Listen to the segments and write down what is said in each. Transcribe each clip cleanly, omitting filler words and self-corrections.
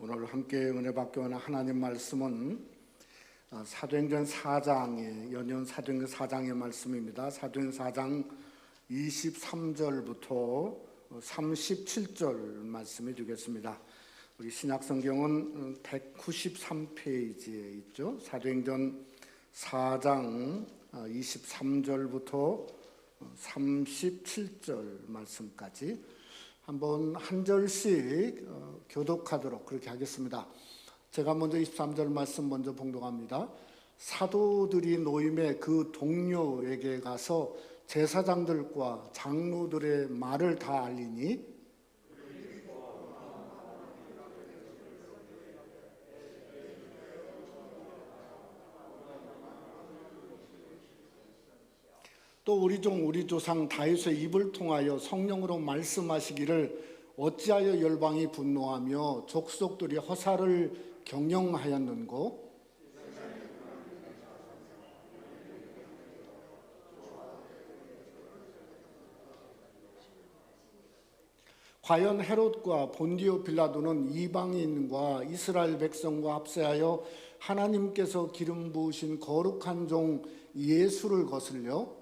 오늘 함께 은혜 받고 오는 하나님 말씀은 사도행전 4장의 연이은 사도행전 4장의 말씀입니다. 사도행전 4장 23절부터 37절 말씀이 되겠습니다. 우리 신약성경은 193페이지에 있죠. 사도행전 4장 23절부터 37절 말씀까지 한번 한 절씩 교독하도록 그렇게 하겠습니다. 제가 먼저 23절 말씀 먼저 봉독합니다. 사도들이 노임에 그 동료에게 가서 제사장들과 장로들의 말을 다 알리니 또 우리 조상 다윗의 입을 통하여 성령으로 말씀하시기를 어찌하여 열방이 분노하며 족속들이 허사를 경영하였는고 과연 헤롯과 본디오 빌라도는 이방인과 이스라엘 백성과 합세하여 하나님께서 기름 부으신 거룩한 종 예수를 거슬려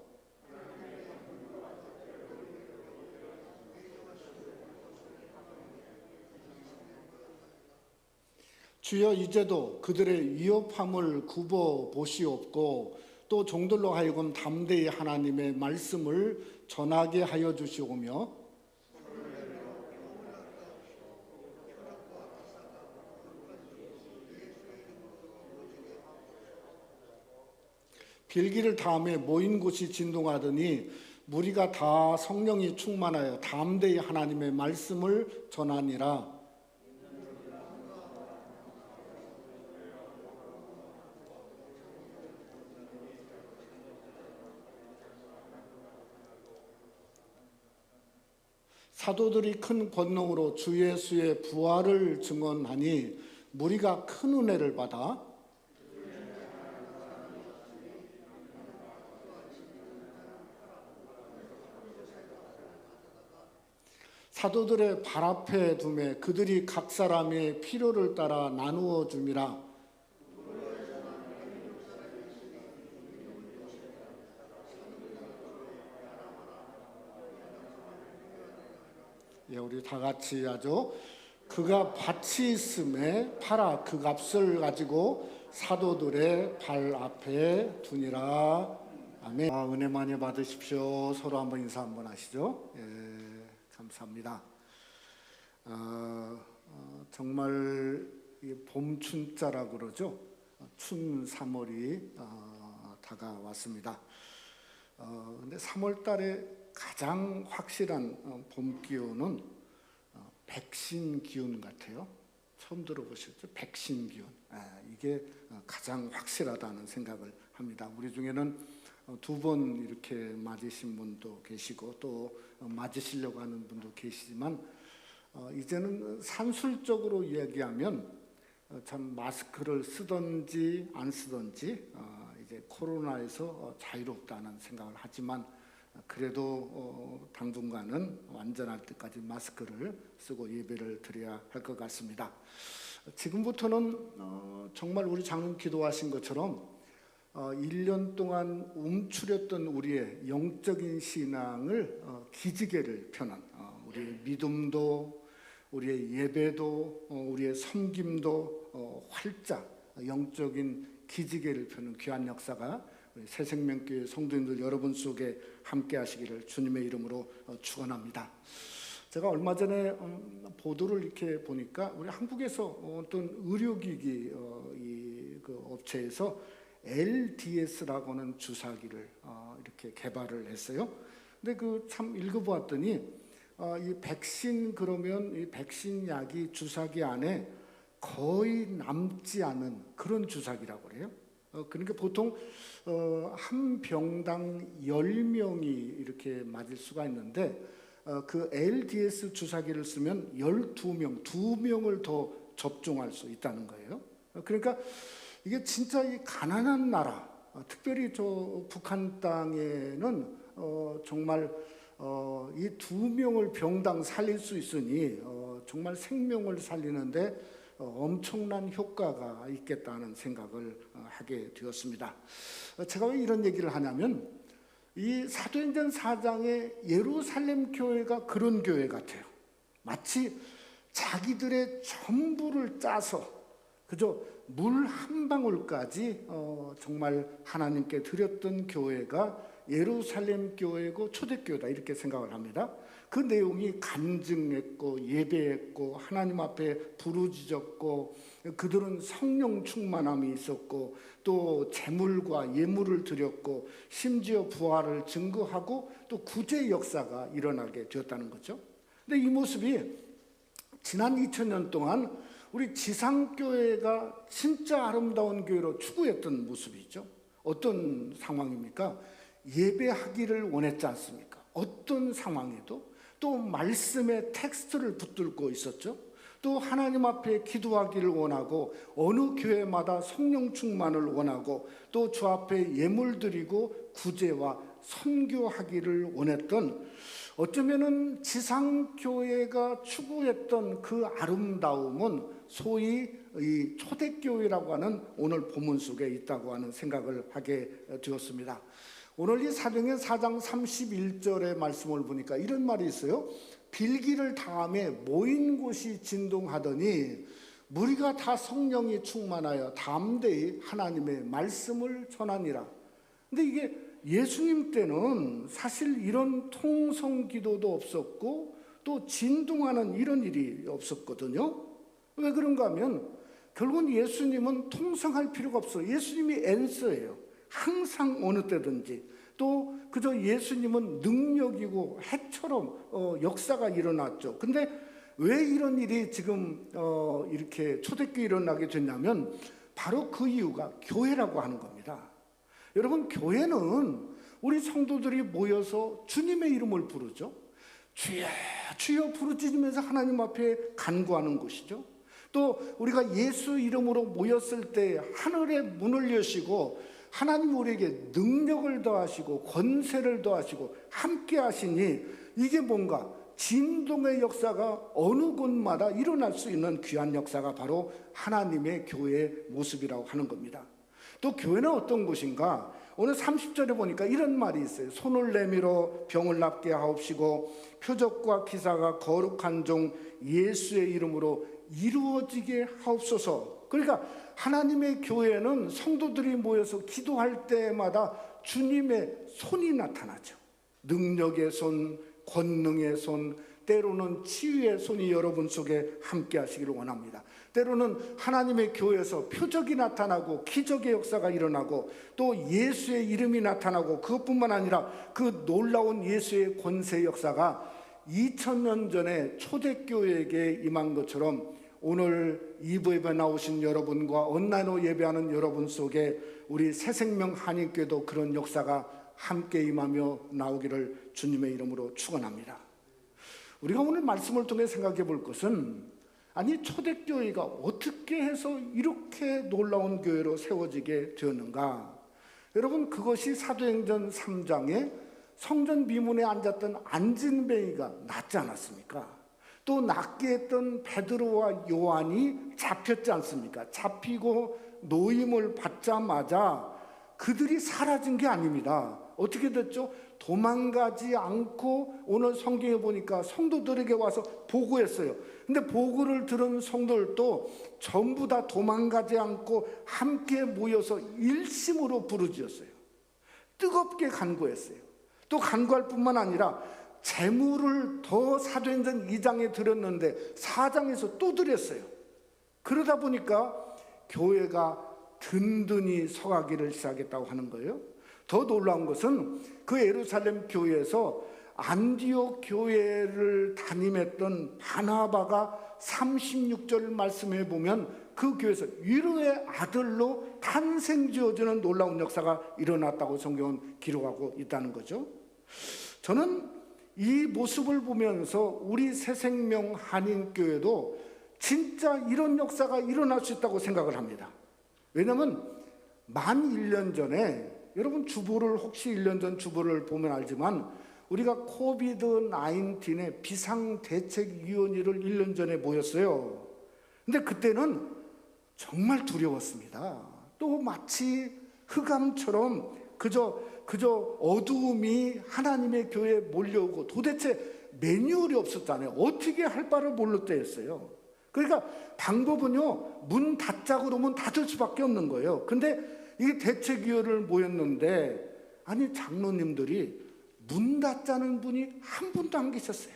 주여 이제도 그들의 위협함을 굽어 보시옵고 또 종들로 하여금 담대히 하나님의 말씀을 전하게 하여 주시오며 빌기를 다음에 모인 곳이 진동하더니 무리가 다 성령이 충만하여 담대히 하나님의 말씀을 전하니라. 사도들이 큰 권능으로 주 예수의 부활을 증언하니 무리가 큰 은혜를 받아 사도들의 발 앞에 두매 그들이 각 사람의 필요를 따라 나누어 줌이라. 예, 우리 다 같이 하죠. 그가 밭이 있음에 팔아 그 값을 가지고 사도들의 발 앞에 두니라. 아멘. 은혜 많이 받으십시오. 서로 한번 인사 한번 하시죠. 예, 감사합니다. 정말 봄춘자라고 그러죠. 춘 3월이 다가왔습니다. 근데 3월 달에 가장 확실한 봄 기온은 백신 기운 같아요. 처음 들어보셨죠? 백신 기운. 이게 가장 확실하다는 생각을 합니다. 우리 중에는 2번 이렇게 맞으신 분도 계시고 또 맞으시려고 하는 분도 계시지만 이제는 산술적으로 이야기하면 참 마스크를 쓰든지 안 쓰든지 이제 코로나에서 자유롭다는 생각을 하지만 그래도 당분간은 완전할 때까지 마스크를 쓰고 예배를 드려야 할 것 같습니다. 지금부터는 정말 우리 장로님 기도하신 것처럼 1년 동안 움츠렸던 우리의 영적인 신앙을 기지개를 펴는 우리의 믿음도 우리의 예배도 우리의 섬김도 활짝 영적인 기지개를 펴는 귀한 역사가 새생명교회 성도님들 여러분 속에 함께 하시기를 주님의 이름으로 축원합니다. 제가 얼마 전에 보도를 이렇게 보니까 우리 한국에서 어떤 의료기기 그 업체에서 LDS라고 하는 주사기를 이렇게 개발을 했어요. 근데 그 참 읽어보았더니 이 백신 그러면 이 백신 약이 주사기 안에 거의 남지 않은 그런 주사기라고 그래요. 그러니까 보통 한 병당 10명이 이렇게 맞을 수가 있는데 그 LDS 주사기를 쓰면 12명, 2명을 더 접종할 수 있다는 거예요. 그러니까 이게 진짜 이 가난한 나라, 특별히 저 북한 땅에는 정말 이 2명을 병당 살릴 수 있으니 정말 생명을 살리는데 엄청난 효과가 있겠다는 생각을 하게 되었습니다. 제가 왜 이런 얘기를 하냐면 이 사도행전 4장의 예루살렘 교회가 그런 교회 같아요. 마치 자기들의 전부를 짜서 그저 물 한 방울까지 정말 하나님께 드렸던 교회가 예루살렘 교회고 초대교회다 이렇게 생각을 합니다. 그 내용이 간증했고 예배했고 하나님 앞에 부르짖었고 그들은 성령 충만함이 있었고 또 제물과 예물을 드렸고 심지어 부활을 증거하고 또 구제 역사가 일어나게 되었다는 거죠. 근데 이 모습이 지난 2000년 동안 우리 지상교회가 진짜 아름다운 교회로 추구했던 모습이죠. 어떤 상황입니까? 예배하기를 원했지 않습니까? 어떤 상황에도 또 말씀의 텍스트를 붙들고 있었죠. 또 하나님 앞에 기도하기를 원하고 어느 교회마다 성령 충만을 원하고 또 주 앞에 예물 드리고 구제와 선교하기를 원했던 어쩌면은 지상교회가 추구했던 그 아름다움은 소위 이 초대교회라고 하는 오늘 본문 속에 있다고 하는 생각을 하게 되었습니다. 오늘 이 사도행전 4장 31절의 말씀을 보니까 이런 말이 있어요. 빌기를 다음에 모인 곳이 진동하더니 무리가 다 성령이 충만하여 담대히 하나님의 말씀을 전하니라. 근데 이게 예수님 때는 사실 이런 통성 기도도 없었고 또 진동하는 이런 일이 없었거든요. 왜 그런가 하면 결국은 예수님은 통성할 필요가 없어요. 예수님이 앤서예요. 항상 어느 때든지. 또 그저 예수님은 능력이고 해처럼 역사가 일어났죠. 근데 왜 이런 일이 지금 이렇게 초대교회 일어나게 됐냐면 바로 그 이유가 교회라고 하는 겁니다. 여러분, 교회는 우리 성도들이 모여서 주님의 이름을 부르죠. 주여 주여 부르짖으면서 하나님 앞에 간구하는 곳이죠. 또 우리가 예수 이름으로 모였을 때 하늘의 문을 여시고 하나님 우리에게 능력을 더하시고 권세를 더하시고 함께 하시니 이게 뭔가 진동의 역사가 어느 곳마다 일어날 수 있는 귀한 역사가 바로 하나님의 교회의 모습이라고 하는 겁니다. 또 교회는 어떤 곳인가? 오늘 30절에 보니까 이런 말이 있어요. 손을 내밀어 병을 낫게 하옵시고 표적과 기사가 거룩한 종 예수의 이름으로 이루어지게 하옵소서. 그러니까 하나님의 교회는 성도들이 모여서 기도할 때마다 주님의 손이 나타나죠. 능력의 손, 권능의 손, 때로는 치유의 손이 여러분 속에 함께 하시기를 원합니다. 때로는 하나님의 교회에서 표적이 나타나고 기적의 역사가 일어나고 또 예수의 이름이 나타나고 그것뿐만 아니라 그 놀라운 예수의 권세의 역사가 2000년 전에 초대교회에게 임한 것처럼 오늘 2부 예배 나오신 여러분과 온라인으로 예배하는 여러분 속에 우리 새생명 한인교회도 그런 역사가 함께 임하며 나오기를 주님의 이름으로 축원합니다. 우리가 오늘 말씀을 통해 생각해 볼 것은 아니 초대교회가 어떻게 해서 이렇게 놀라운 교회로 세워지게 되었는가? 여러분, 그것이 사도행전 3장에 성전 미문에 앉았던 안진뱅이가 낫지 않았습니까? 또 낫게 했던 베드로와 요한이 잡혔지 않습니까? 잡히고 노임을 받자마자 그들이 사라진 게 아닙니다. 어떻게 됐죠? 도망가지 않고 오늘 성경에 보니까 성도들에게 와서 보고했어요. 근데 보고를 들은 성도들도 전부 다 도망가지 않고 함께 모여서 일심으로 부르짖었어요. 뜨겁게 간구했어요. 또 간구할 뿐만 아니라 재물을 더 사도행전 2장에 드렸는데 4장에서 또 드렸어요. 그러다 보니까 교회가 든든히 서가기를 시작했다고 하는 거예요. 더 놀라운 것은 그 예루살렘 교회에서 안디옥 교회를 담임했던 바나바가 36절 말씀에 보면 그 교회에서 위로의 아들로 탄생지어지는 놀라운 역사가 일어났다고 성경은 기록하고 있다는 거죠. 저는 이 모습을 보면서 우리 새생명 한인교회도 진짜 이런 역사가 일어날 수 있다고 생각을 합니다. 왜냐하면 만 1년 전에 여러분 주보를 혹시 1년 전 주보를 보면 알지만 우리가 코비드 19의 비상대책위원회를 1년 전에 모였어요. 근데 그때는 정말 두려웠습니다. 또 마치 흑암처럼 그저 어두움이 하나님의 교회에 몰려오고 도대체 매뉴얼이 없었잖아요. 어떻게 할 바를 몰랐 때였어요. 그러니까 방법은요, 문 닫자 그러면 닫을 수밖에 없는 거예요. 근데 이게 대책위원회를 모였는데, 아니 장로님들이 문 닫자는 분이 한 분도 안 계셨어요.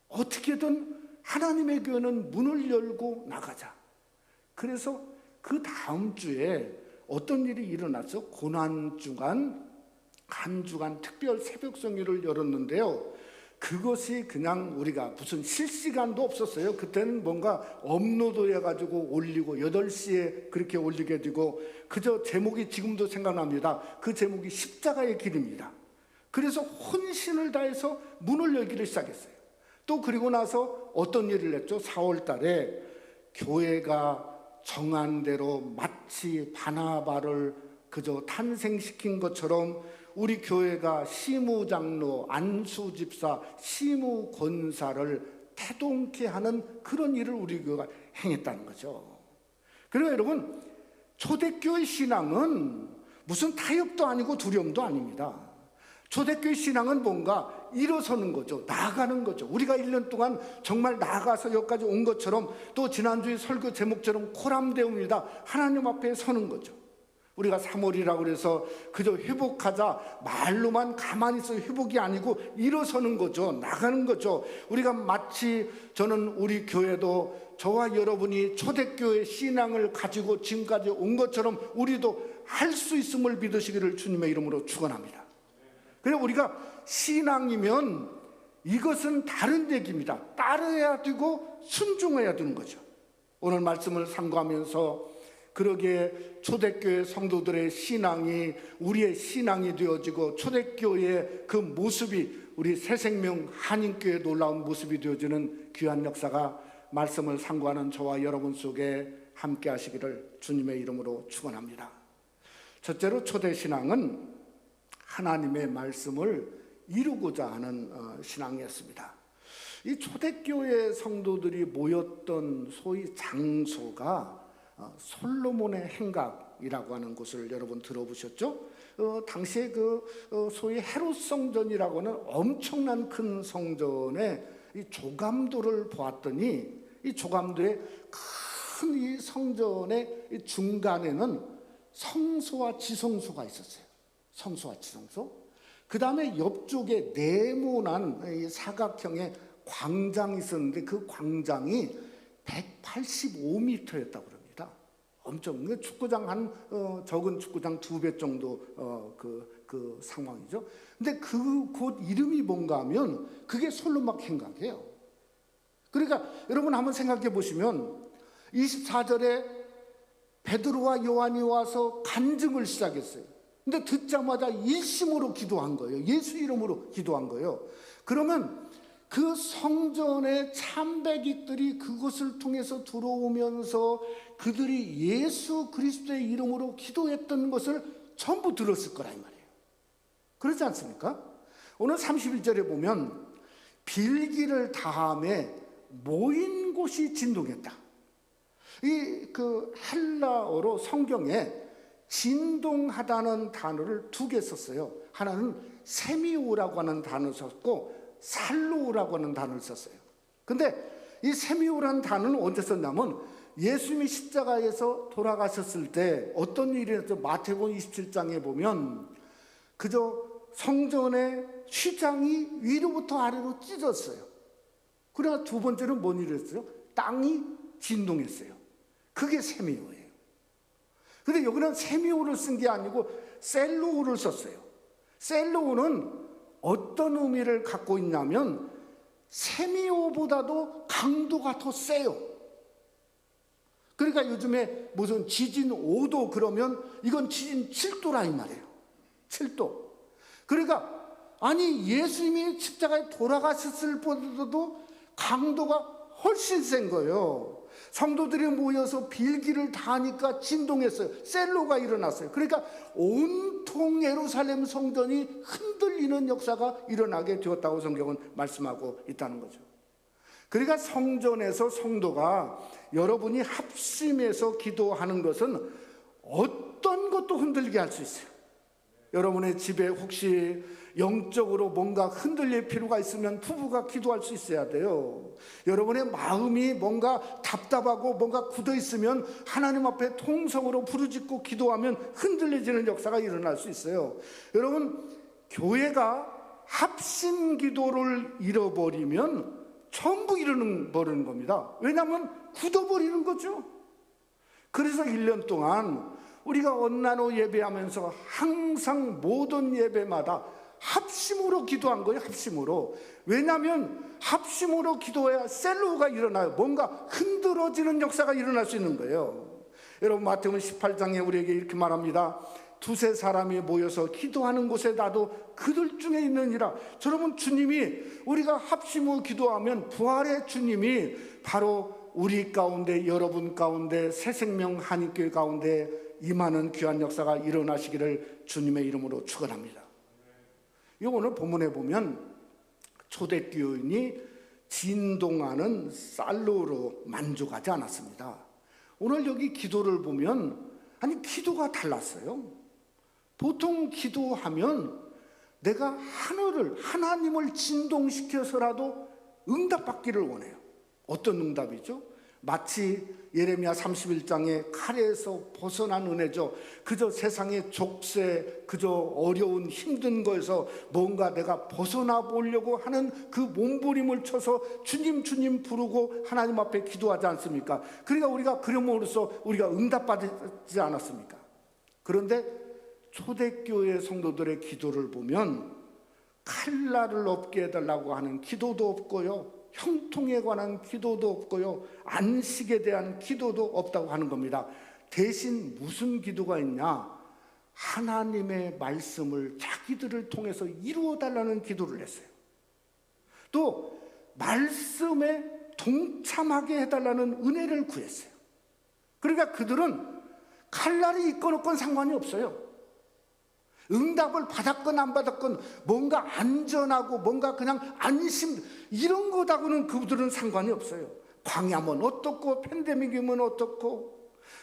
어떻게든 하나님의 교회는 문을 열고 나가자. 그래서 그 다음 주에 어떤 일이 일어났어? 고난주간 한 주간 특별 새벽성회를 열었는데요, 그것이 그냥 우리가 무슨 실시간도 없었어요. 그때는 뭔가 업로드 해가지고 올리고 8시에 그렇게 올리게 되고, 그저 제목이 지금도 생각납니다. 그 제목이 십자가의 길입니다. 그래서 혼신을 다해서 문을 열기를 시작했어요. 또 그리고 나서 어떤 일을 했죠? 4월 달에 교회가 정한 대로 마치 바나바를 그저 탄생시킨 것처럼 우리 교회가 시무장로, 안수집사, 시무권사를 태동케 하는 그런 일을 우리 교회가 행했다는 거죠. 그리고 여러분, 초대교회 신앙은 무슨 타협도 아니고 두려움도 아닙니다. 초대교회 신앙은 뭔가 일어서는 거죠. 나아가는 거죠. 우리가 1년 동안 정말 나아가서 여기까지 온 것처럼, 또 지난주에 설교 제목처럼 코람데움이다, 하나님 앞에 서는 거죠. 우리가 3월이라고 그래서 그저 회복하자 말로만 가만히 있어 회복이 아니고 일어서는 거죠. 나가는 거죠. 우리가 마치 저는 우리 교회도 저와 여러분이 초대교회 신앙을 가지고 지금까지 온 것처럼 우리도 할 수 있음을 믿으시기를 주님의 이름으로 축원합니다. 그래서 우리가 신앙이면 이것은 다른 얘기입니다. 따라야 되고 순종해야 되는 거죠. 오늘 말씀을 상고하면서 그러기에 초대교회 성도들의 신앙이 우리의 신앙이 되어지고, 초대교회의 그 모습이 우리 새생명 한인교회의 놀라운 모습이 되어지는 귀한 역사가 말씀을 상고하는 저와 여러분 속에 함께 하시기를 주님의 이름으로 축원합니다. 첫째로, 초대신앙은 하나님의 말씀을 이루고자 하는 신앙이었습니다. 이 초대교회 성도들이 모였던 소위 장소가 솔로몬의 행각이라고 하는 곳을 여러분 들어보셨죠? 당시에 소위 헤롯 성전이라고 하는 엄청난 큰 성전의 이 조감도를 보았더니, 이 조감도의 큰 이 성전의 이 중간에는 성소와 지성소가 있었어요. 성소와 지성소. 그 다음에 옆쪽에 네모난 이 사각형의 광장이 있었는데, 그 광장이 185m였다고 그럽니다. 엄청, 축구장 적은 축구장 2배 정도 그 상황이죠. 근데 그곳 이름이 뭔가 하면 그게 솔로몬 행각이에요. 그러니까 여러분 한번 생각해 보시면 24절에 베드로와 요한이 와서 간증을 시작했어요. 근데 듣자마자 일심으로 기도한 거예요. 예수 이름으로 기도한 거예요. 그러면 그 성전의 참배객들이 그것을 통해서 들어오면서 그들이 예수 그리스도의 이름으로 기도했던 것을 전부 들었을 거라 이 말이에요. 그렇지 않습니까? 오늘 31절에 보면 빌기를 다함에 모인 곳이 진동했다. 그 헬라어로 성경에 진동하다는 단어를 2개 썼어요. 하나는 세미오라고 하는 단어를 썼고, 살로우라고 하는 단어를 썼어요. 근데 이 세미오라는 단어는 언제 썼냐면, 예수님이 십자가에서 돌아가셨을 때 어떤 일이 있었죠? 마태복음 27장에 보면 그저 성전의 휘장이 위로부터 아래로 찢었어요. 그러나 두 번째는 뭔 일이 있었어요? 땅이 진동했어요. 그게 세미오예요. 근데 여기는 세미오를 쓴 게 아니고 셀로우를 썼어요. 셀로우는 어떤 의미를 갖고 있냐면 세미오보다도 강도가 더 세요. 그러니까 요즘에 무슨 지진 5도 그러면 이건 지진 7도라 이 말이에요. 7도. 그러니까 아니 예수님이 십자가에 돌아가셨을 때도 강도가 훨씬 센 거예요. 성도들이 모여서 빌기를 다 하니까 진동했어요. 셀로가 일어났어요. 그러니까 온통 예루살렘 성전이 흔들리는 역사가 일어나게 되었다고 성경은 말씀하고 있다는 거죠. 그러니까 성전에서 성도가 여러분이 합심해서 기도하는 것은 어떤 것도 흔들리게 할 수 있어요. 여러분의 집에 혹시 영적으로 뭔가 흔들릴 필요가 있으면 부부가 기도할 수 있어야 돼요. 여러분의 마음이 뭔가 답답하고 뭔가 굳어 있으면 하나님 앞에 통성으로 부르짖고 기도하면 흔들려지는 역사가 일어날 수 있어요. 여러분, 교회가 합심 기도를 잃어버리면 전부 잃어버리는 겁니다. 왜냐하면 굳어버리는 거죠. 그래서 1년 동안 우리가 언나노 예배하면서 항상 모든 예배마다 합심으로 기도한 거예요. 합심으로. 왜냐하면 합심으로 기도해야 셀로가 일어나요. 뭔가 흔들어지는 역사가 일어날 수 있는 거예요. 여러분, 마태복음 18장에 우리에게 이렇게 말합니다. 두세 사람이 모여서 기도하는 곳에 나도 그들 중에 있느니라. 여러분, 주님이 우리가 합심으로 기도하면 부활의 주님이 바로 우리 가운데, 여러분 가운데, 새생명 한인교회 가운데 임하는 귀한 역사가 일어나시기를 주님의 이름으로 축원합니다. 오늘 본문에 보면 초대교인이 진동하는 쌀로로 만족하지 않았습니다. 오늘 여기 기도를 보면 기도가 달랐어요. 보통 기도하면 내가 하나님을 진동시켜서라도 응답받기를 원해요. 어떤 응답이죠? 마치 예레미야 31장의 칼에서 벗어난 은혜죠. 그저 세상의 족쇄, 그저 어려운 힘든 거에서 뭔가 내가 벗어나 보려고 하는 그 몸부림을 쳐서 주님 주님 부르고 하나님 앞에 기도하지 않습니까? 그러니까 우리가 그럼으로써 우리가 응답받지 않았습니까? 그런데 초대교회 성도들의 기도를 보면 칼날을 없게 해달라고 하는 기도도 없고요, 형통에 관한 기도도 없고요, 안식에 대한 기도도 없다고 하는 겁니다. 대신 무슨 기도가 있냐? 하나님의 말씀을 자기들을 통해서 이루어달라는 기도를 했어요. 또 말씀에 동참하게 해달라는 은혜를 구했어요. 그러니까 그들은 칼날이 있건 없건 상관이 없어요. 응답을 받았건 안 받았건 뭔가 안전하고 뭔가 그냥 안심, 이런 거다고는 그들은 상관이 없어요. 광야면 어떻고 팬데믹이면 어떻고.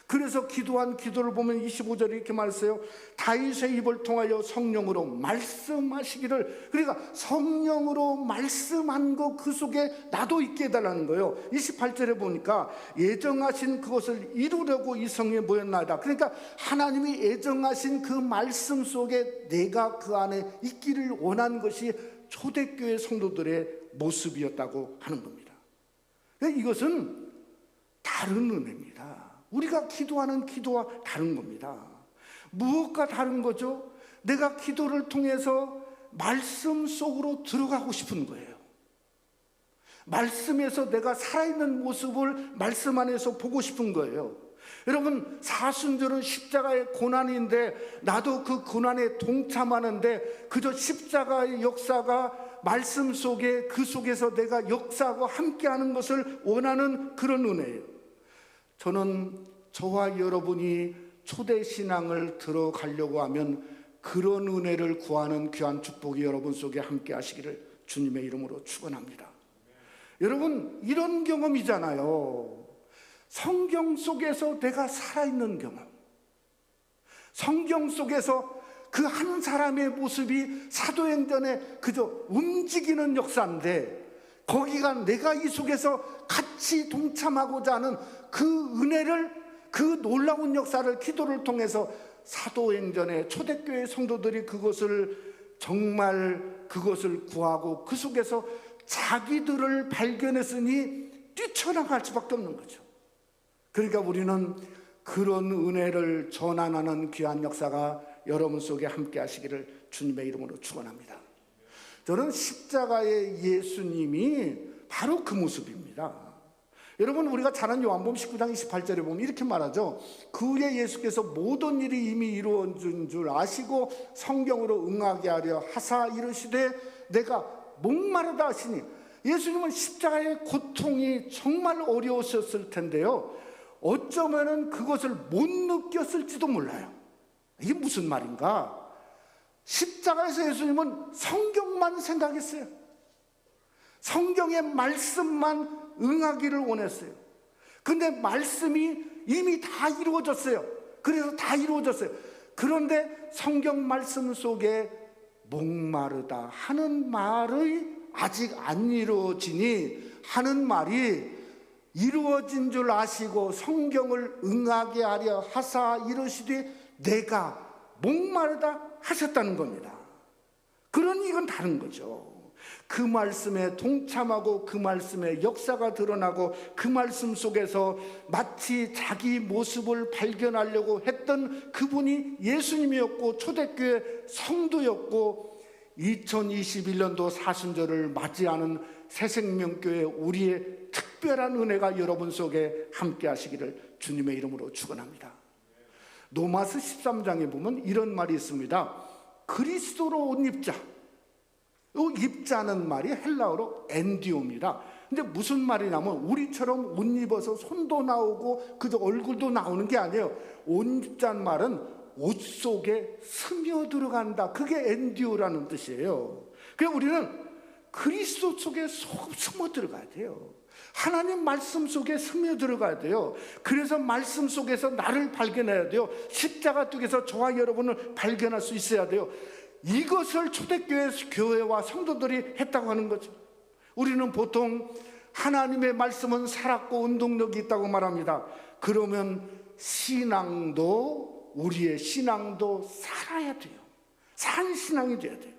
그래서 기도한 기도를 보면 25절에 이렇게 말했어요. 다윗의 입을 통하여 성령으로 말씀하시기를. 그러니까 성령으로 말씀한 거 그 속에 나도 있게 해달라는 거예요. 28절에 보니까 예정하신 그것을 이루려고 이 성에 모였나이다. 그러니까 하나님이 예정하신 그 말씀 속에 내가 그 안에 있기를 원한 것이 초대교회 성도들의 모습이었다고 하는 겁니다. 이것은 다른 은혜입니다. 우리가 기도하는 기도와 다른 겁니다. 무엇과 다른 거죠? 내가 기도를 통해서 말씀 속으로 들어가고 싶은 거예요. 말씀에서 내가 살아있는 모습을 말씀 안에서 보고 싶은 거예요. 여러분, 사순절은 십자가의 고난인데 나도 그 고난에 동참하는데 그저 십자가의 역사가 말씀 속에, 그 속에서 내가 역사하고 함께하는 것을 원하는 그런 은혜예요. 저는 저와 여러분이 초대신앙을 들어가려고 하면 그런 은혜를 구하는 귀한 축복이 여러분 속에 함께 하시기를 주님의 이름으로 축원합니다. 여러분, 이런 경험이잖아요. 성경 속에서 내가 살아있는 경험, 성경 속에서 그 한 사람의 모습이 사도행전에 그저 움직이는 역사인데 거기가 내가 이 속에서 같이 동참하고자 하는 그 은혜를, 그 놀라운 역사를 기도를 통해서 사도행전의 초대교회 성도들이 정말 그것을 구하고 그 속에서 자기들을 발견했으니 뛰쳐나갈 수밖에 없는 거죠. 그러니까 우리는 그런 은혜를 전환하는 귀한 역사가 여러분 속에 함께 하시기를 주님의 이름으로 축원합니다. 저는 십자가의 예수님이 바로 그 모습입니다. 여러분, 우리가 잘 아는 요한복음 19장 28절에 보면 이렇게 말하죠. 그 후에 예수께서 모든 일이 이미 이루어진 줄 아시고 성경으로 응하게 하려 하사 이르시되 내가 목마르다 하시니, 예수님은 십자가의 고통이 정말 어려우셨을 텐데요, 어쩌면은 그것을 못 느꼈을지도 몰라요. 이게 무슨 말인가? 십자가에서 예수님은 성경만 생각했어요. 성경의 말씀만 응하기를 원했어요. 근데 말씀이 이미 다 이루어졌어요. 그래서 다 이루어졌어요. 그런데 성경 말씀 속에 목마르다 하는 말이 아직 안 이루어지니 하는 말이 이루어진 줄 아시고 성경을 응하게 하려 하사 이르시되 내가 목마르다 하셨다는 겁니다. 그러니 이건 다른 거죠. 그 말씀에 동참하고 그 말씀의 역사가 드러나고 그 말씀 속에서 마치 자기 모습을 발견하려고 했던 그분이 예수님이었고 초대교회 성도였고 2021년도 사순절을 맞이하는 새생명교회 우리의 특별한 은혜가 여러분 속에 함께 하시기를 주님의 이름으로 축원합니다. 로마서 13장에 보면 이런 말이 있습니다. 그리스도로 옷 입자. 이 입자는 말이 헬라어로 엔디오입니다. 근데 무슨 말이냐면 우리처럼 옷 입어서 손도 나오고 그저 얼굴도 나오는 게 아니에요. 옷 입자는 말은 옷 속에 스며 들어간다. 그게 엔디오라는 뜻이에요. 그래서 우리는 그리스도 속에 숨어 들어가야 돼요. 하나님 말씀 속에 스며 들어가야 돼요. 그래서 말씀 속에서 나를 발견해야 돼요. 십자가 쪽에서 저와 여러분을 발견할 수 있어야 돼요. 이것을 초대교회 교회와 성도들이 했다고 하는 거죠. 우리는 보통 하나님의 말씀은 살았고 운동력이 있다고 말합니다. 그러면 신앙도 우리의 신앙도 살아야 돼요. 산 신앙이 돼야 돼요.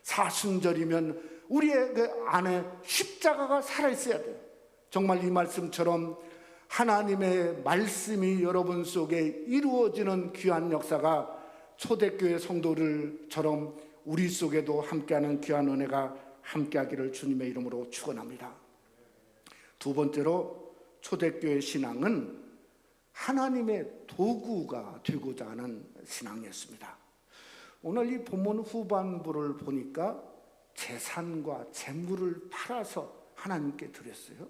사순절이면 우리의 그 안에 십자가가 살아있어야 돼요. 정말 이 말씀처럼 하나님의 말씀이 여러분 속에 이루어지는 귀한 역사가 초대교회 성도들처럼 우리 속에도 함께하는 귀한 은혜가 함께하기를 주님의 이름으로 축원합니다. 두 번째로 초대교회 신앙은 하나님의 도구가 되고자 하는 신앙이었습니다. 오늘 이 본문 후반부를 보니까 재산과 재물을 팔아서 하나님께 드렸어요.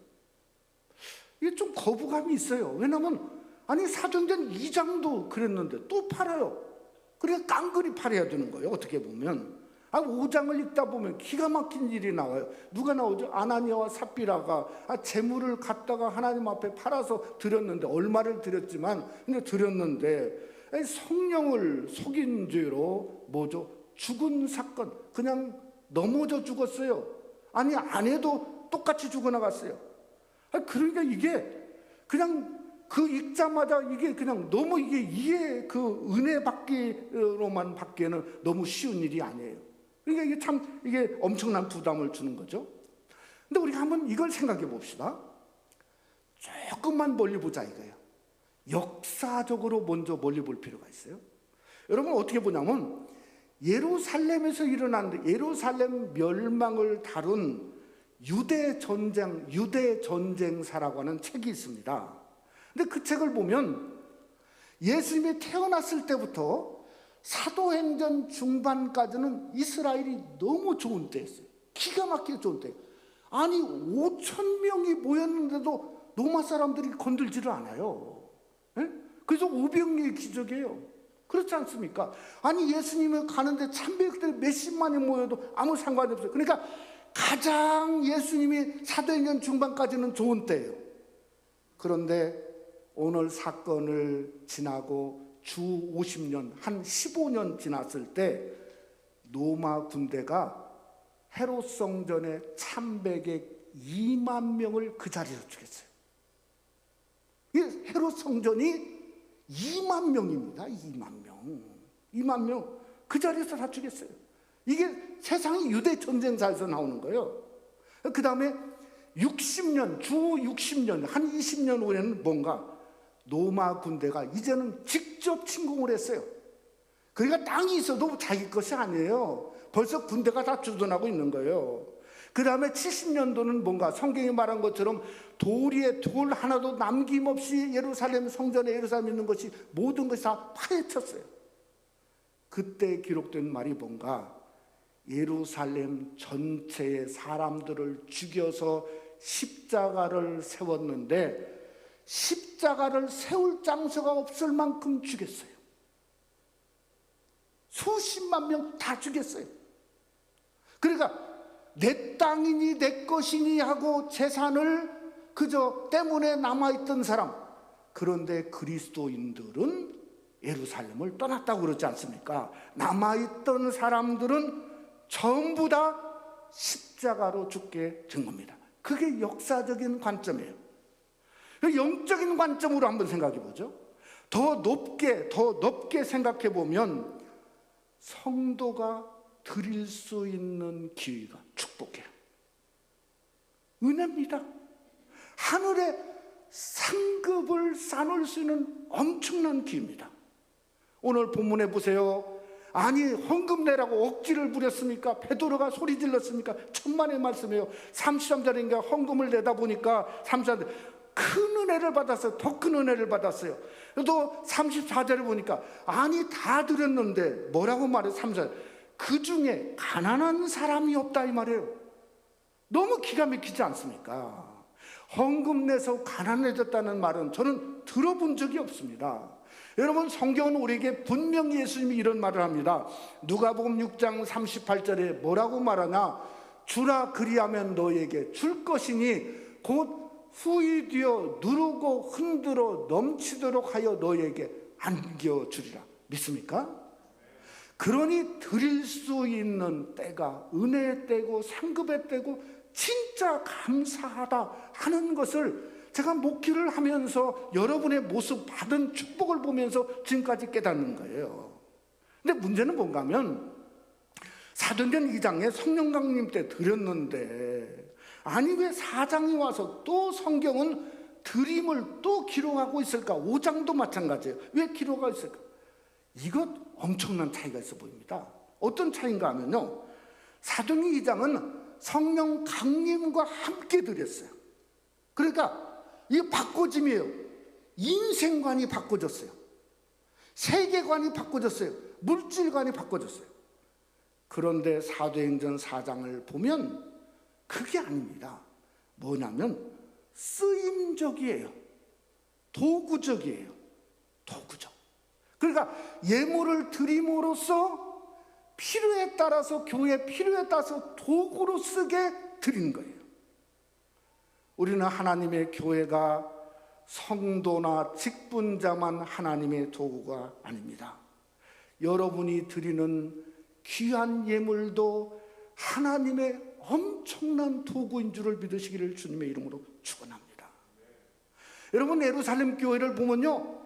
이게 좀 거부감이 있어요. 왜냐하면 아니 사도행전 2장도 그랬는데 또 팔아요. 그러니까 깡그리 팔아야 되는 거예요. 어떻게 보면 5장을 읽다 보면 기가 막힌 일이 나와요. 누가 나오죠? 아나니아와 삽비라가 재물을 갖다가 하나님 앞에 팔아서 드렸는데 얼마를 드렸지만 근데 드렸는데 성령을 속인 죄로 뭐죠? 죽은 사건. 그냥 넘어져 죽었어요. 아니 아내도 똑같이 죽어나갔어요. 그러니까 이게 그냥 그 읽자마자 이게 그냥 너무 이게 그 은혜 받기로만 받기에는 너무 쉬운 일이 아니에요. 그러니까 이게 참 이게 엄청난 부담을 주는 거죠. 근데 우리가 한번 이걸 생각해 봅시다. 조금만 멀리 보자 이거예요. 역사적으로 먼저 멀리 볼 필요가 있어요. 여러분 어떻게 보냐면 예루살렘에서 일어난 예루살렘 멸망을 다룬 유대 전쟁사라고 하는 책이 있습니다. 근데 그 책을 보면 예수님이 태어났을 때부터 사도행전 중반까지는 이스라엘이 너무 좋은 때였어요. 기가 막히게 좋은 때. 아니 5,000명이 모였는데도 로마 사람들이 건들지를 않아요. 네? 그래서 오병이의 기적이에요. 그렇지 않습니까? 아니 예수님이 가는데 참배역들이 몇십만이 모여도 아무 상관이 없어요. 그러니까 가장 예수님이 사도행전 중반까지는 좋은 때예요. 그런데 오늘 사건을 지나고 주 50년, 한 15년 지났을 때 로마 군대가 헤롯 성전에 참배객 2만 명을 그 자리에서 죽였어요. 헤롯 성전이 2만 명입니다. 2만 명. 2만 명. 그 자리에서 다 죽였어요. 이게 세상의 유대 전쟁사에서 나오는 거예요. 그 다음에 60년, 주 60년, 한 20년 후에는 뭔가 로마 군대가 이제는 직접 침공을 했어요. 그러니까 땅이 있어도 자기 것이 아니에요. 벌써 군대가 다 주둔하고 있는 거예요. 그 다음에 70년도는 뭔가 성경이 말한 것처럼 돌 위에 돌 하나도 남김없이 예루살렘 성전에 예루살렘에 있는 것이 모든 것이 다 파헤쳤어요. 그때 기록된 말이 뭔가 예루살렘 전체의 사람들을 죽여서 십자가를 세웠는데 십자가를 세울 장소가 없을 만큼 죽였어요. 수십만 명 다 죽였어요. 그러니까 내 땅이니 내 것이니 하고 재산을 그저 때문에 남아있던 사람, 그런데 그리스도인들은 예루살렘을 떠났다고 그러지 않습니까? 남아있던 사람들은 전부 다 십자가로 죽게 된 겁니다. 그게 역사적인 관점이에요. 영적인 관점으로 한번 생각해 보죠. 더 높게 생각해 보면 성도가 드릴 수 있는 기회가 축복이에요. 은혜입니다. 하늘에 상급을 쌓을 수 있는 엄청난 기회입니다. 오늘 본문에 보세요. 아니 헌금 내라고 억지를 부렸습니까? 베드로가 소리 질렀습니까? 천만의 말씀이에요. 33절인가 헌금을 내다 보니까 33절 큰 은혜를 받았어요. 더 큰 은혜를 받았어요. 또 34절에 보니까 아니 다 드렸는데 뭐라고 말해요? 34절 그 중에 가난한 사람이 없다 이 말이에요. 너무 기가 막히지 않습니까? 헌금 내서 가난해졌다는 말은 저는 들어본 적이 없습니다. 여러분, 성경은 우리에게 분명히 예수님이 이런 말을 합니다. 누가복음 6장 38절에 뭐라고 말하나? 주라 그리하면 너에게 줄 것이니 곧 후이되어 누르고 흔들어 넘치도록 하여 너에게 안겨주리라. 믿습니까? 그러니 드릴 수 있는 때가 은혜의 때고 상급의 때고 진짜 감사하다 하는 것을 제가 목회를 하면서 여러분의 모습 받은 축복을 보면서 지금까지 깨닫는 거예요. 근데 문제는 뭔가 하면 사도행전 2장에 성령 강림 때 드렸는데 아니 왜 4장이 와서 또 성경은 드림을 또 기록하고 있을까? 5장도 마찬가지예요. 왜 기록하고 있을까? 이것 엄청난 차이가 있어 보입니다. 어떤 차이인가 하면요, 사도행전 2장은 성령 강림과 함께 드렸어요. 그러니까 이게 바꿔짐이에요. 인생관이 바꿔졌어요. 세계관이 바꿔졌어요. 물질관이 바꿔졌어요. 그런데 사도행전 4장을 보면 그게 아닙니다. 뭐냐면 쓰임적이에요. 도구적이에요. 도구적. 그러니까 예물을 드림으로써 필요에 따라서, 교회 필요에 따라서 도구로 쓰게 드린 거예요. 우리는 하나님의 교회가 성도나 직분자만 하나님의 도구가 아닙니다. 여러분이 드리는 귀한 예물도 하나님의 엄청난 도구인 줄을 믿으시기를 주님의 이름으로 축원합니다. 여러분, 예루살렘 교회를 보면요,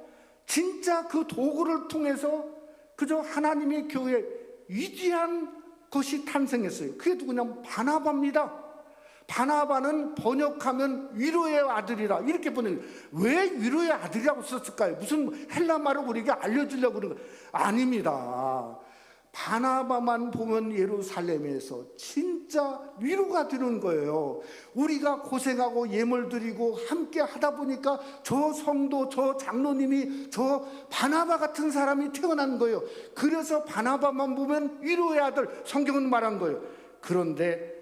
진짜 그 도구를 통해서 그저 하나님의 교회 위대한 것이 탄생했어요. 그게 누구냐면 바나바입니다. 바나바는 번역하면 위로의 아들이라 이렇게 번역해요. 왜 위로의 아들이라고 썼을까요? 무슨 헬라 말을 우리에게 알려주려고 그러는 거예요? 아닙니다. 바나바만 보면 예루살렘에서 진짜 위로가 되는 거예요. 우리가 고생하고 예물 드리고 함께 하다 보니까 저 성도, 저 장로님이 저 바나바 같은 사람이 태어난 거예요. 그래서 바나바만 보면 위로의 아들, 성경은 말한 거예요. 그런데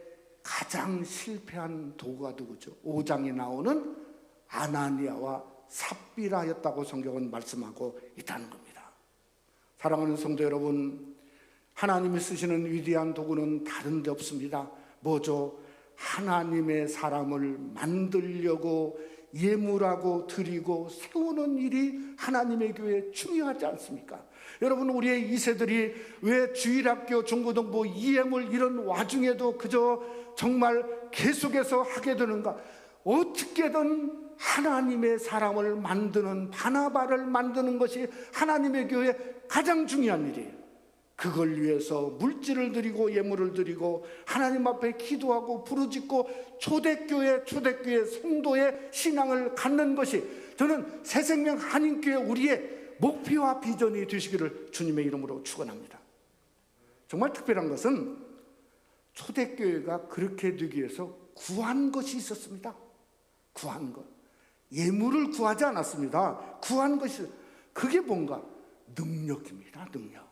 가장 실패한 도구가 누구죠? 5장에 나오는 아나니아와 삽비라였다고 성경은 말씀하고 있다는 겁니다. 사랑하는 성도 여러분, 하나님이 쓰시는 위대한 도구는 다른 데 없습니다. 뭐죠? 하나님의 사람을 만들려고 예물하고 드리고 세우는 일이 하나님의 교회에 중요하지 않습니까? 여러분, 우리의 2세들이 왜 주일학교, 중고등부, EM을 이런 와중에도 그저 정말 계속해서 하게 되는가? 어떻게든 하나님의 사람을 만드는, 바나바를 만드는 것이 하나님의 교회에 가장 중요한 일이에요. 그걸 위해서 물질을 드리고 예물을 드리고 하나님 앞에 기도하고 부르짖고 초대교회 성도의 신앙을 갖는 것이 저는 새생명 한인교회 우리의 목표와 비전이 되시기를 주님의 이름으로 축원합니다. 정말 특별한 것은 초대교회가 그렇게 되기 위해서 구한 것이 있었습니다. 구한 것. 예물을 구하지 않았습니다. 구한 것이, 그게 뭔가? 능력입니다. 능력.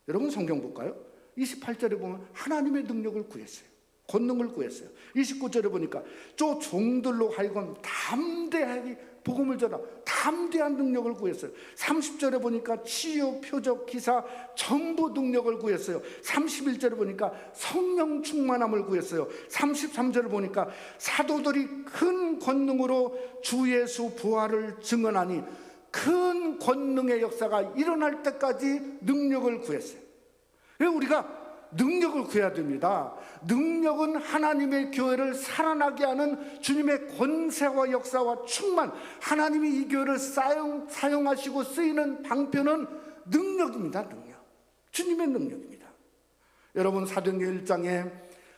여러분, 성경 볼까요? 28절에 보면 하나님의 능력을 구했어요. 권능을 구했어요. 29절에 보니까 저 종들로 하여금 담대하게 복음을 전하 담대한 능력을 구했어요. 30절에 보니까 치유, 표적, 기사 전부 능력을 구했어요. 31절에 보니까 성령 충만함을 구했어요. 33절에 보니까 사도들이 큰 권능으로 주 예수 부활을 증언하니 큰 권능의 역사가 일어날 때까지 능력을 구했어요. 우리가 능력을 구해야 됩니다. 능력은 하나님의 교회를 살아나게 하는 주님의 권세와 역사와 충만, 하나님이 이 교회를 사용하시고 쓰이는 방편은 능력입니다. 능력, 주님의 능력입니다. 여러분, 사도행전 1장에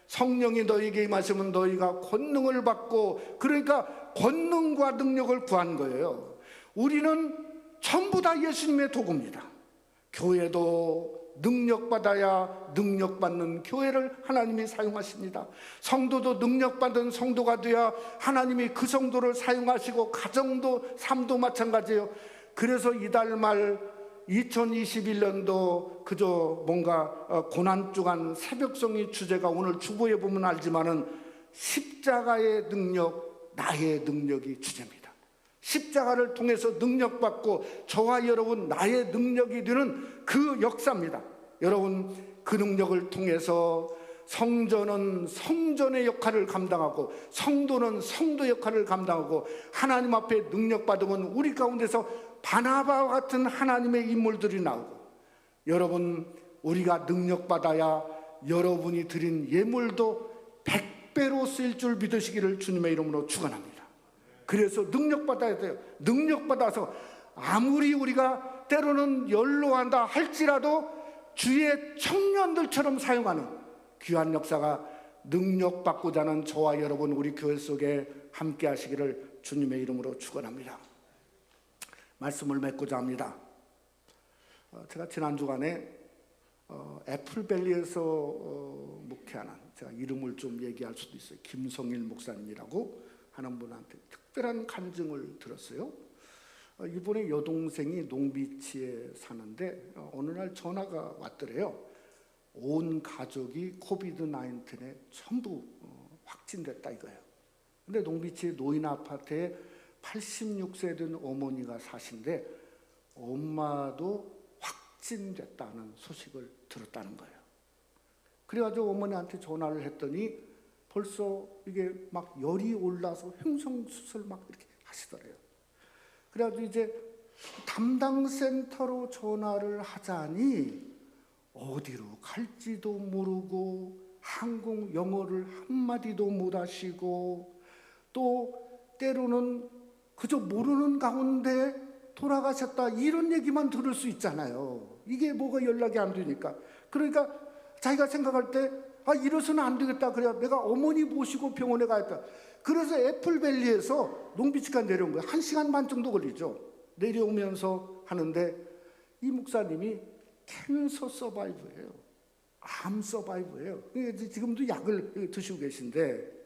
성령이 너희에게 임하시면 너희가 권능을 받고, 그러니까 권능과 능력을 구한 거예요. 우리는 전부 다 예수님의 도구입니다. 교회도 능력받아야 능력받는 교회를 하나님이 사용하십니다. 성도도 능력받은 성도가 되어야 하나님이 그 성도를 사용하시고, 가정도 삶도 마찬가지예요. 그래서 이달 말 2021년도 그저 뭔가 고난주간 새벽송이 주제가 오늘 주보에 보면 알지만은 십자가의 능력, 나의 능력이 주제입니다. 십자가를 통해서 능력받고 저와 여러분 나의 능력이 되는 그 역사입니다. 여러분, 그 능력을 통해서 성전은 성전의 역할을 감당하고 성도는 성도 역할을 감당하고, 하나님 앞에 능력받으면 우리 가운데서 바나바와 같은 하나님의 인물들이 나오고, 여러분, 우리가 능력받아야 여러분이 드린 예물도 100배로 쓰일 줄 믿으시기를 주님의 이름으로 축원합니다. 그래서 능력받아야 돼요. 능력받아서 아무리 우리가 때로는 연로한다 할지라도 주의 청년들처럼 사용하는 귀한 역사가 능력받고자 하는 저와 여러분 우리 교회 속에 함께 하시기를 주님의 이름으로 축원합니다. 말씀을 맺고자 합니다. 제가 지난 주간에 애플밸리에서 목회하는, 제가 이름을 좀 얘기할 수도 있어요, 김성일 목사님이라고 하는 분한테 특별한 간증을 들었어요. 이분의 여동생이 농비치에 사는데 어느 날 전화가 왔더래요. 온 가족이 코비드-19에 전부 확진됐다 이거예요. 근데 농비치 노인 아파트에 86세 된 어머니가 사신데 엄마도 확진됐다는 소식을 들었다는 거예요. 그래가지고 어머니한테 전화를 했더니 벌써 이게 막 열이 올라서 횡성수술 막 이렇게 하시더래요. 그래가지고 이제 담당 센터로 전화를 하자니 어디로 갈지도 모르고 한국 영어를 한마디도 못 하시고, 또 때로는 그저 모르는 가운데 돌아가셨다 이런 얘기만 들을 수 있잖아요. 이게 뭐가 연락이 안 되니까. 그러니까 자기가 생각할 때 이래서는 안 되겠다. 그래야 내가 어머니 모시고 병원에 가야겠다. 그래서 애플밸리에서 농비치까지 내려온 거예요. 1시간 반 정도 걸리죠. 내려오면서 하는데 이 목사님이 캔서 서바이브예요. 암 서바이브예요. 지금도 약을 드시고 계신데,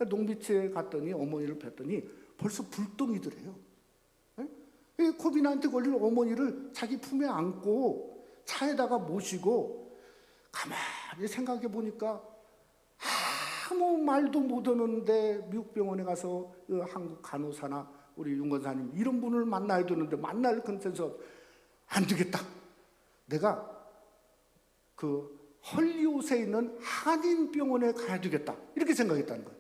농비치에 갔더니 어머니를 뵀더니 벌써 불똥이더래요. 코비드한테 걸린 어머니를 자기 품에 안고 차에다가 모시고 가만히 생각해 보니까 아무 말도 못 하는데 미국 병원에 가서 한국 간호사나 우리 윤건사님 이런 분을 만나야 되는데 만날 컨센서 안 되겠다. 내가 그 헐리우드에 있는 한인병원에 가야 되겠다. 이렇게 생각했다는 거예요.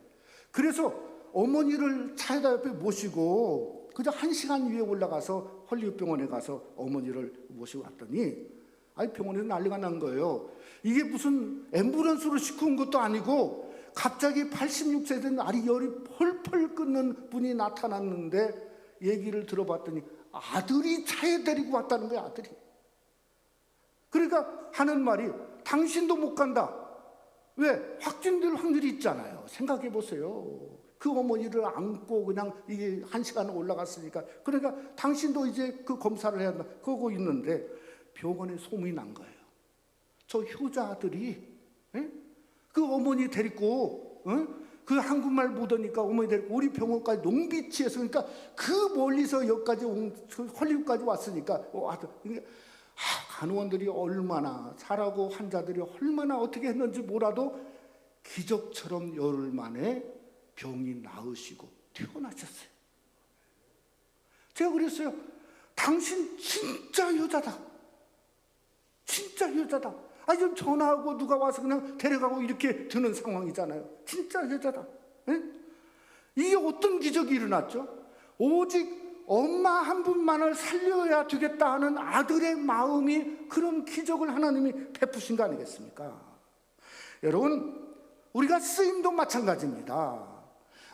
그래서 어머니를 차에다 옆에 모시고 그저 1시간 위에 올라가서 헐리우드 병원에 가서 어머니를 모시고 왔더니 병원에서 난리가 난 거예요. 이게 무슨 앰뷸런스로 싣고 온 것도 아니고 갑자기 86세 된 아리 열이 펄펄 끓는 분이 나타났는데 얘기를 들어봤더니 아들이 차에 데리고 왔다는 거야, 아들이. 그러니까 하는 말이 당신도 못 간다. 왜? 확진될 확률이 있잖아요. 생각해 보세요. 그 어머니를 안고 그냥 이게 1시간 올라갔으니까. 그러니까 당신도 이제 그 검사를 해야 한다. 그러고 있는데 병원에 소문이 난 거예요. 저 효자들이 그 어머니 데리고 그 한국말 못하니까 어머니 데리고 우리 병원까지 농비치에서, 그러니까 그 멀리서 여기까지 헐리우드까지 왔으니까 간호원들이 얼마나 잘하고 환자들이 얼마나 어떻게 했는지 몰라도 기적처럼 열흘 만에 병이 나으시고 퇴원하셨어요. 제가 그랬어요. 당신 진짜 여자다. 진짜 여자다. 좀 전화하고 누가 와서 그냥 데려가고 이렇게 드는 상황이잖아요. 진짜 여자다. 예? 이게 어떤 기적이 일어났죠? 오직 엄마 한 분만을 살려야 되겠다 하는 아들의 마음이 그런 기적을 하나님이 베푸신 거 아니겠습니까? 여러분, 우리가 쓰임도 마찬가지입니다.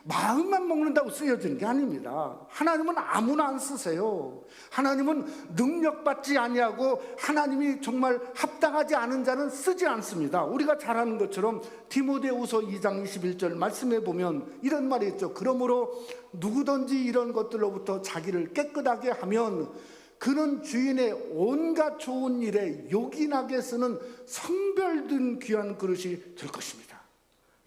마음만 먹는다고 쓰여지는 게 아닙니다. 하나님은 아무나 안 쓰세요. 하나님은 능력받지 아니하고 하나님이 정말 합당하지 않은 자는 쓰지 않습니다. 우리가 잘 아는 것처럼 디모데후서 2장 21절 말씀에 보면 이런 말이 있죠. 그러므로 누구든지 이런 것들로부터 자기를 깨끗하게 하면 그는 주인의 온갖 좋은 일에 요긴하게 쓰는 성별된 귀한 그릇이 될 것입니다.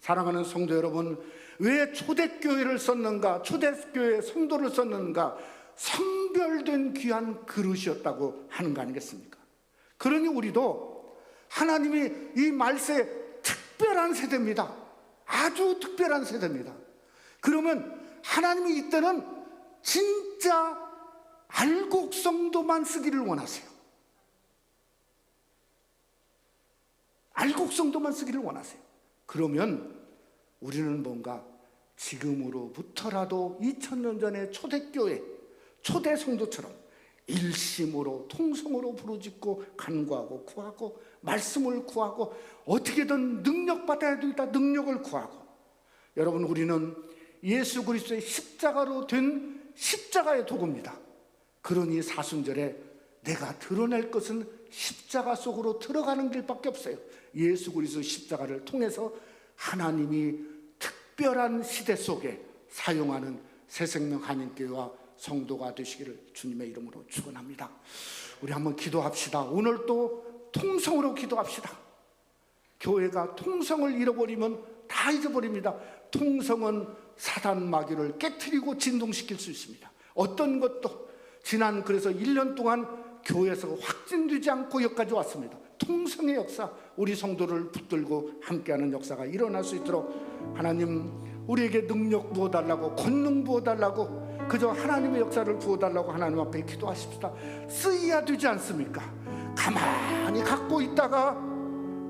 사랑하는 성도 여러분, 왜 초대교회를 썼는가? 초대교회 성도를 썼는가? 성별된 귀한 그릇이었다고 하는 거 아니겠습니까? 그러니 우리도 하나님이 이 말세에 특별한 세대입니다. 아주 특별한 세대입니다. 그러면 하나님이 이때는 진짜 알곡 성도만 쓰기를 원하세요. 알곡 성도만 쓰기를 원하세요. 그러면 우리는 뭔가 지금으로부터라도 2000년 전에 초대교회, 초대 성도처럼 일심으로 통성으로 부르짖고 간구하고 구하고 말씀을 구하고 어떻게든 능력받아야 되겠다 능력을 구하고, 여러분, 우리는 예수 그리스도의 십자가로 된 십자가의 도구입니다. 그러니 사순절에 내가 드러낼 것은 십자가 속으로 들어가는 길밖에 없어요. 예수 그리스도 십자가를 통해서 하나님이 특별한 시대 속에 사용하는 새생명 한인교회와 성도가 되시기를 주님의 이름으로 축원합니다. 우리 한번 기도합시다. 오늘 또 통성으로 기도합시다. 교회가 통성을 잃어버리면 다 잊어버립니다. 통성은 사단 마귀를 깨트리고 진동시킬 수 있습니다. 어떤 것도 지난 그래서 1년 동안 교회에서 확진되지 않고 여기까지 왔습니다. 통성의 역사, 우리 성도를 붙들고 함께하는 역사가 일어날 수 있도록 하나님 우리에게 능력 부어달라고, 권능 부어달라고, 그저 하나님의 역사를 부어달라고 하나님 앞에 기도하십시다. 쓰여야 되지 않습니까? 가만히 갖고 있다가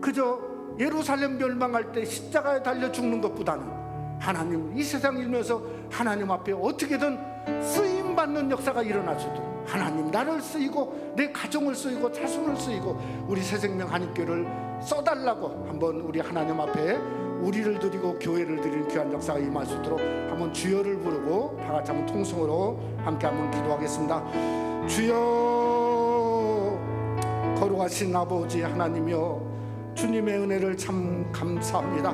그저 예루살렘 멸망할 때 십자가에 달려 죽는 것보다는 하나님 이 세상 일면서 하나님 앞에 어떻게든 쓰임받는 역사가 일어날 수 있도록 하나님 나를 쓰이고 내 가정을 쓰이고 자손을 쓰이고 우리 새생명 한인교회를 써달라고 한번 우리 하나님 앞에 우리를 드리고 교회를 드리는 귀한 역사가 임할 수 있도록 한번 주여를 부르고 다 같이 한번 통성으로 함께 한번 기도하겠습니다. 주여, 거룩하신 아버지 하나님이여, 주님의 은혜를 참 감사합니다.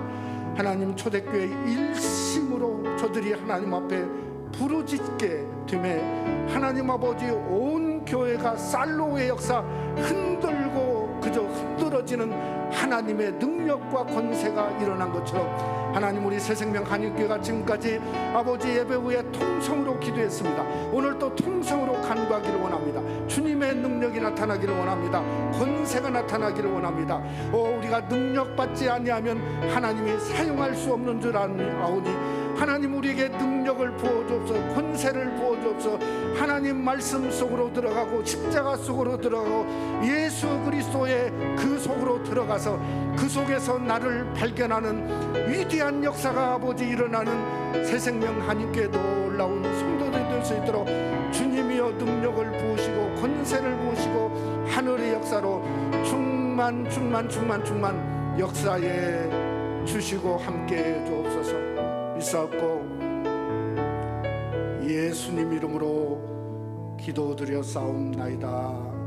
하나님 초대교회 일심으로 저들이 하나님 앞에 부르짖게 되매 하나님 아버지 온 교회가 살로의 역사 흔들고 그저 흔들어지는 하나님의 능력과 권세가 일어난 것처럼 하나님 우리 새생명 한인교회가 지금까지 아버지 예배 후에 통성으로 기도했습니다. 오늘 또 통성으로 간구하기를 원합니다. 주님의 능력이 나타나기를 원합니다. 권세가 나타나기를 원합니다. 우리가 능력받지 아니하면 하나님이 사용할 수 없는 줄 아오니 하나님 우리에게 능력을 부어주옵소서, 권세를 부어주옵소서. 하나님 말씀 속으로 들어가고 십자가 속으로 들어가고 예수 그리스도의 그 속으로 들어가서 그 속에서 나를 발견하는 위대한 역사가 아버지 일어나는 새생명 한인교회 놀라운 성도들이 될 수 있도록 주님이여 능력을 부으시고 권세를 부으시고 하늘의 역사로 충만 역사에 주시고 함께해 주옵소서. 있었고 예수님 이름으로 기도드려 싸움나이다.